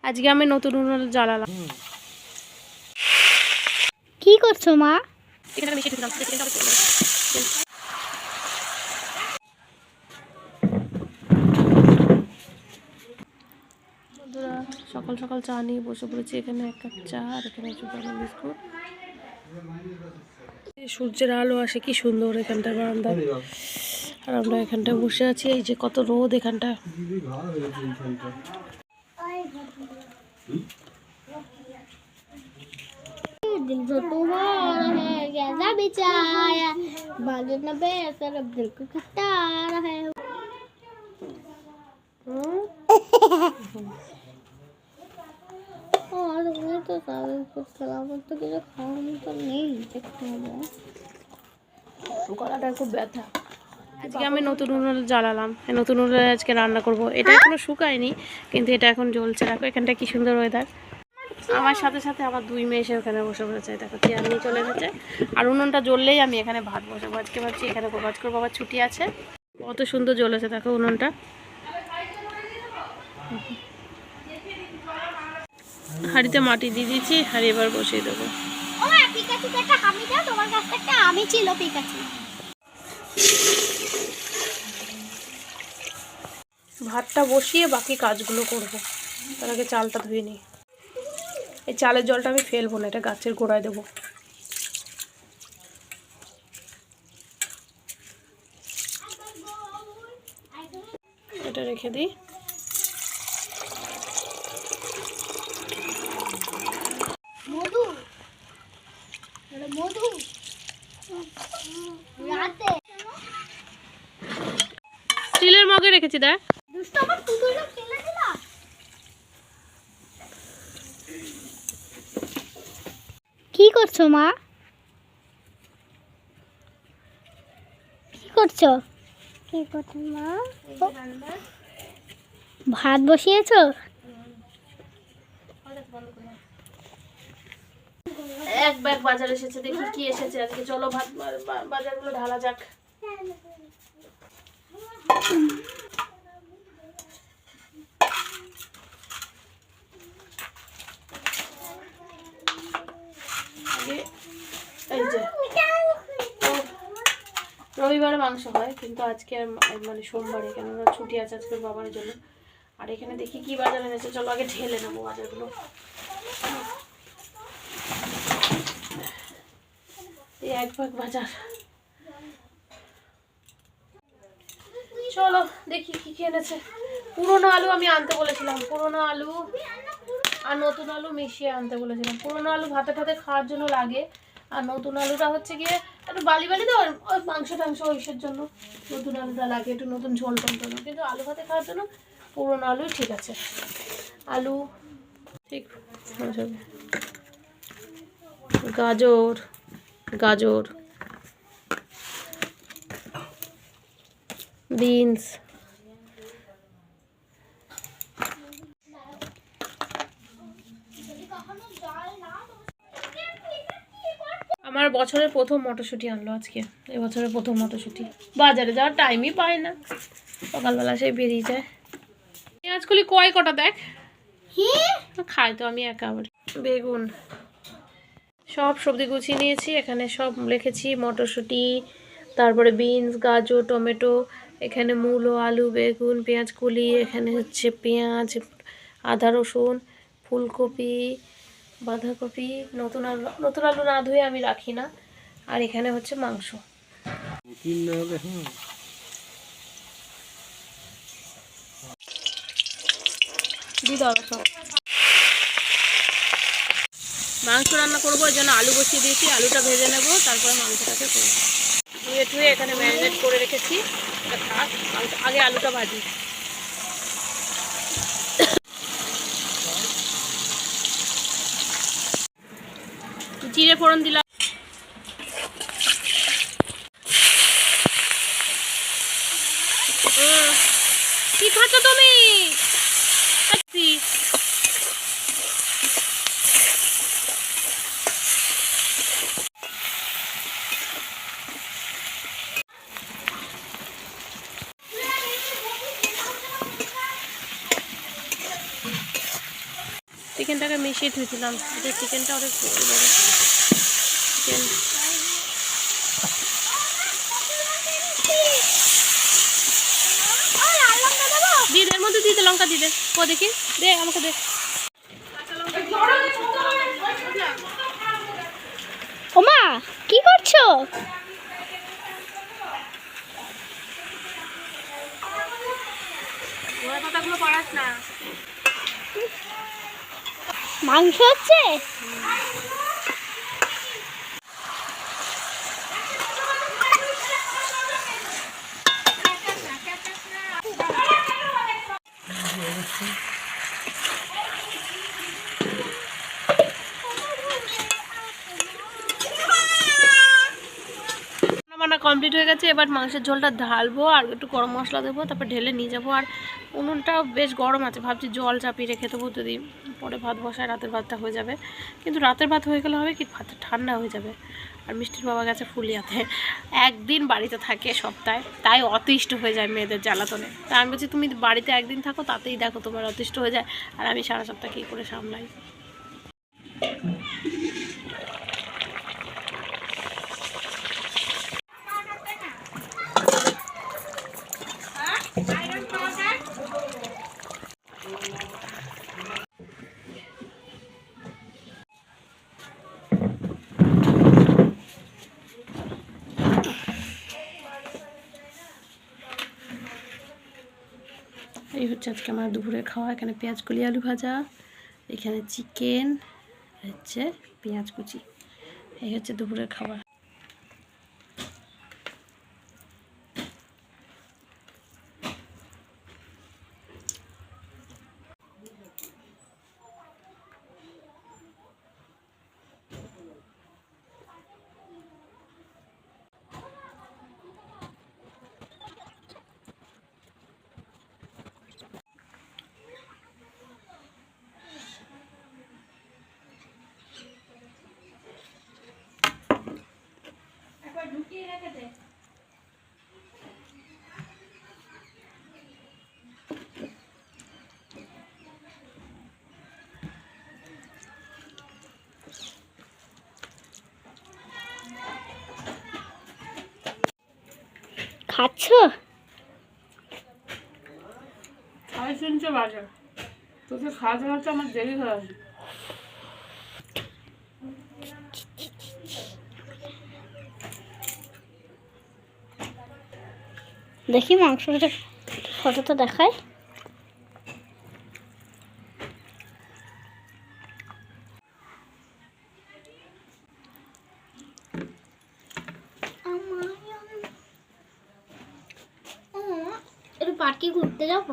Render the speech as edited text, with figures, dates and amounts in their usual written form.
আজকে আমি নতুন উনুন জ্বালালাম। কি করছো মা? এখানে মিশিয়ে দিলাম। বন্ধুরা সকাল সকাল চা নিয়ে বসে পড়েছি। এখানে এক কাপ চা আর এখানে চুপানো বিস্কুট। সূর্যের আলো আসে কি সুন্দর এখানটা বারান্দায়, আর আমরা এখানটায় বসে আছি। এই যে কত রোদ এখানটা। दिल तो तुम्हारा है कैसा बेचारा बाल न बेसर अब दिल को खटारा है और मैं तो सारे कुछ सलामत तो किसी खाऊं तो नहीं देखता हूँ গলাটা খুব ব্যথা। আজকে আমি নতুন উনুন জ্বালালাম। নতুন উনুনে আজকে রান্না করব। এটা এখনো শুকায়নি কিন্তু এটা এখন জ্বলছে। দেখো এখানটা কি সুন্দর ওয়েদার। আমার সাথে সাথে আমার দুই মেয়ে এসে ওখানে বসে পড়েছে। দেখো চেয়ার নিয়ে চলে এসেছে। আর উনুনটা জ্বললেই আমি এখানে ভাত বসাবো। আজকে ভাবছি এখানে কাজ করবো, আবার ছুটি আছে। কত সুন্দর জ্বলেছে দেখো উনুনটা। হাঁড়িতে মাটি দিয়ে দিয়েছি, হাঁড়ি এবার বসিয়ে দেবো। ভাতটা বসিয়ে বাকি কাজগুলো করব। তার আগে চালটা ধুয়ে নিই। এই চালের জলটা আমি ফেলবো না, এটা গাছের গোড়ায় দেবো। এটা রেখে দিই। স্টিলের মগে রেখেছি দেখ। কি করছো মা? কি করছো? কি করছো মা? ভাত বসিয়েছো? এক ব্যাগ বাজার এসেছে, দেখি কি এসেছে আজকে। চলো ভাত বাজারগুলো ঢালা যাক। এই যে রবিবারে মাংস হয় কিন্তু আজকে মানে সোমবারে, কেননা ছুটি আছে আজকে বাবার জন্য। আর এখানে দেখি কি বাজার এনেছে। চলো আগে ঢেলে নেবো বাজারগুলো। এই এক ভাগ বাজার। চলো দেখি কি কি এনেছে। পুরোনো আলু আমি আনতে বলেছিলাম, পুরোনো আলু আর নতুন আলু মিশিয়ে আনতে বলেছিলাম। পুরোনো আলু ভাতে ভাতে খাওয়ার জন্য লাগে, আর নতুন আলুটা হচ্ছে গিয়ে একটু বালি বালি দাও ওই মাংস টাংস ওইসের জন্য নতুন আলুটা লাগে, একটু নতুন ঝোল টোল জন্য। কিন্তু আলু ভাতে খাওয়ার জন্য পুরোনো আলুই ঠিক আছে। আলু ঠিক গাজর, গাজর, বিনস, আমার বছরের প্রথম মটরশুঁটি আনলো আজকে। এবছরের প্রথম মটরশুঁটি। বাজারে যাওয়ার টাইমই পায় না, সকালবেলা সেই বেরিয়ে যায়। পেঁয়াজগুলি কয় কটা দেখ। খাই তো আমি একেবারে। বেগুন, সব সবজি গুছিয়ে নিয়েছি। এখানে সব লিখেছি মটরশুঁটি, তারপরে বিনস, গাজর, টমেটো, এখানে মূলো, আলু, বেগুন, পেঁয়াজ কুলি, এখানে হচ্ছে পেঁয়াজ, আদা রসুন, ফুলকপি, বাঁধাকপি। নতুন আলু না ধুয়ে আমি রাখি না। আর এখানে হচ্ছে মাংস। মাংস রান্না করবো, ওই জন্য আলু বসিয়ে দিয়েছি। আলুটা ভেজে নেবো, তারপরে মাংসটাকে করবো। ধুয়ে ধুয়ে এখানে ম্যারিনেট করে রেখেছি। থাক, আগে আলুটা ভাজি। জিরে ফোড়ন দিলাম। কি খাচ্ছ তুমি? চিকেনটাকে মিশিয়ে ধুয়েছিলাম, এটা চিকেনটা অনেক চিকেন। দিদি এর মধ্যে দিতে লঙ্কা দিতে, ও দেখি দে আমাকে দে। ওমা কি করছো? মাংস হচ্ছে? রান্না কমপ্লিট হয়ে গেছে, এবার মাংসের ঝোলটা ঢালবো আর একটু গরম মশলা দেবো, তারপর ঢেলে নিয়ে যাবো। আর উনুনটাও বেশ গরম আছে, ভাবছি জল চাপিয়ে রেখে দেবো, যদি পরে ভাত বসায় রাতের ভাতটা হয়ে যাবে। কিন্তু রাতের ভাত হয়ে গেলে হবে কি, ভাতটা ঠান্ডা হয়ে যাবে। আর মিষ্টির বাবা গেছে ফুলিয়াতে, একদিন বাড়িতে থাকে সপ্তাহে, তাই অতিষ্ঠ হয়ে যায় মেয়েদের জ্বালাতনে। তা আমি বলছি তুমি বাড়িতে একদিন থাকো, তাতেই দেখো তোমার অতিষ্ঠ হয়ে যায়, আর আমি সারা সপ্তাহ কী করে সামলাই। এই হচ্ছে আজকে আমার দুপুরের খাওয়া। এখানে পেঁয়াজ কলি আলু ভাজা, এখানে চিকেন, হচ্ছে পেঁয়াজ কুচি। এই হচ্ছে দুপুরের খাবার। খাচ্ছ? 3:30 বাজে, তোকে খাওয়াতে হচ্ছে আমার দেরি হয়ে আসে। দেখি মাংসটা, ফটোটা দেখায়। একটু পার্কে ঘুরতে যাবো।